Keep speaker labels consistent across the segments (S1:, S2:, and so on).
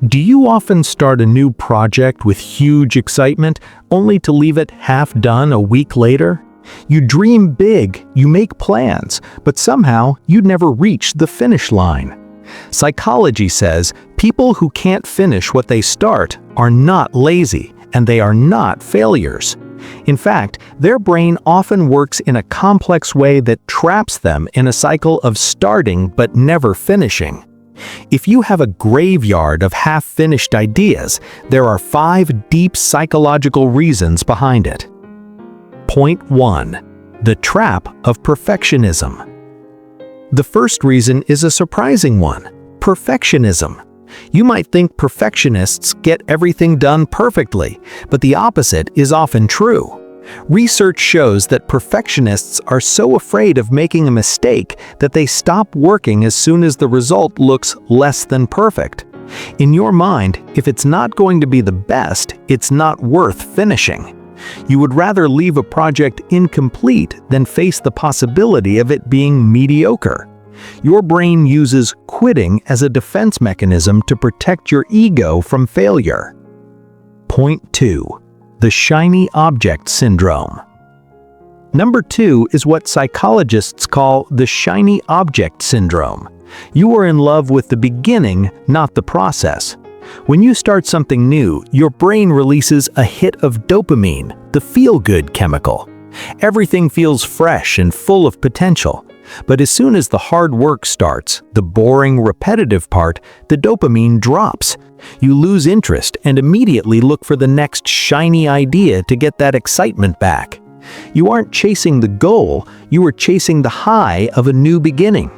S1: Do you often start a new project with huge excitement, only to leave it half done a week later? You dream big, you make plans, but somehow you never reach the finish line. Psychology says people who can't finish what they start are not lazy, and they are not failures. In fact, their brain often works in a complex way that traps them in a cycle of starting but never finishing. If you have a graveyard of half-finished ideas, there are 5 deep psychological reasons behind it. Point 1. The trap of perfectionism. The first reason is a surprising one: perfectionism. You might think perfectionists get everything done perfectly, but the opposite is often true. Research shows that perfectionists are so afraid of making a mistake that they stop working as soon as the result looks less than perfect. In your mind, if it's not going to be the best, it's not worth finishing. You would rather leave a project incomplete than face the possibility of it being mediocre. Your brain uses quitting as a defense mechanism to protect your ego from failure. Point 2. The shiny object syndrome. Number 2 is what psychologists call the shiny object syndrome. You are in love with the beginning, not the process. When you start something new, your brain releases a hit of dopamine, the feel-good chemical. Everything feels fresh and full of potential. But as soon as the hard work starts, the boring, repetitive part, the dopamine drops. You lose interest and immediately look for the next shiny idea to get that excitement back. You aren't chasing the goal, you are chasing the high of a new beginning.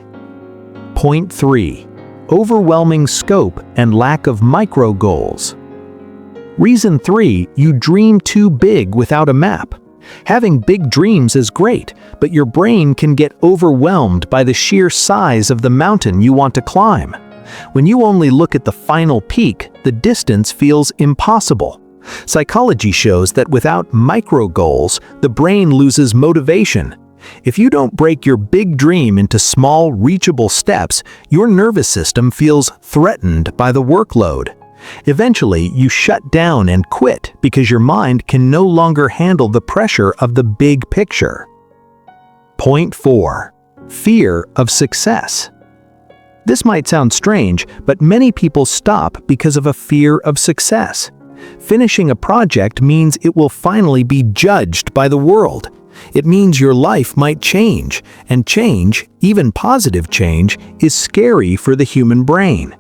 S1: Point 3. Overwhelming scope and lack of micro goals. Reason 3. You dream too big without a map. Having big dreams is great, but your brain can get overwhelmed by the sheer size of the mountain you want to climb. When you only look at the final peak, the distance feels impossible. Psychology shows that without micro goals, the brain loses motivation. If you don't break your big dream into small, reachable steps, your nervous system feels threatened by the workload. Eventually, you shut down and quit because your mind can no longer handle the pressure of the big picture. Point 4. Fear of success. This might sound strange, but many people stop because of a fear of success. Finishing a project means it will finally be judged by the world. It means your life might change, and change, even positive change, is scary for the human brain.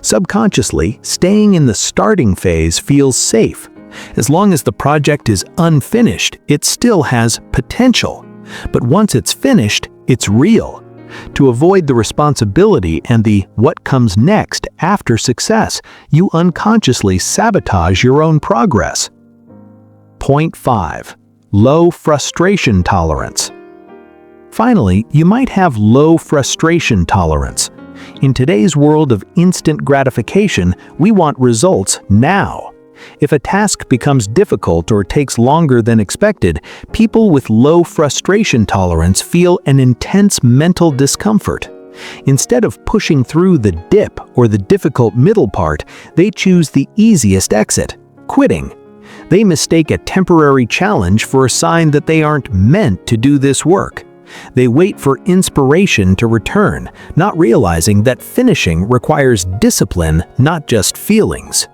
S1: Subconsciously, staying in the starting phase feels safe. As long as the project is unfinished, it still has potential. But once it's finished, it's real. To avoid the responsibility and the what comes next after success, you unconsciously sabotage your own progress. Point 5. Low frustration tolerance. Finally, you might have low frustration tolerance. In today's world of instant gratification, we want results now. If a task becomes difficult or takes longer than expected, people with low frustration tolerance feel an intense mental discomfort. Instead of pushing through the dip or the difficult middle part, they choose the easiest exit: quitting. They mistake a temporary challenge for a sign that they aren't meant to do this work. They wait for inspiration to return, not realizing that finishing requires discipline, not just feelings.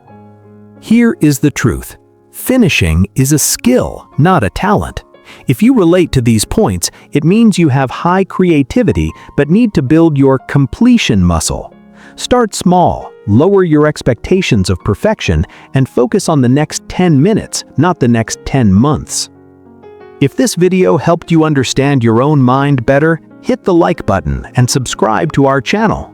S1: Here is the truth. Finishing is a skill, not a talent. If you relate to these points, it means you have high creativity but need to build your completion muscle. Start small, lower your expectations of perfection, and focus on the next 10 minutes, not the next 10 months. If this video helped you understand your own mind better, hit the like button and subscribe to our channel.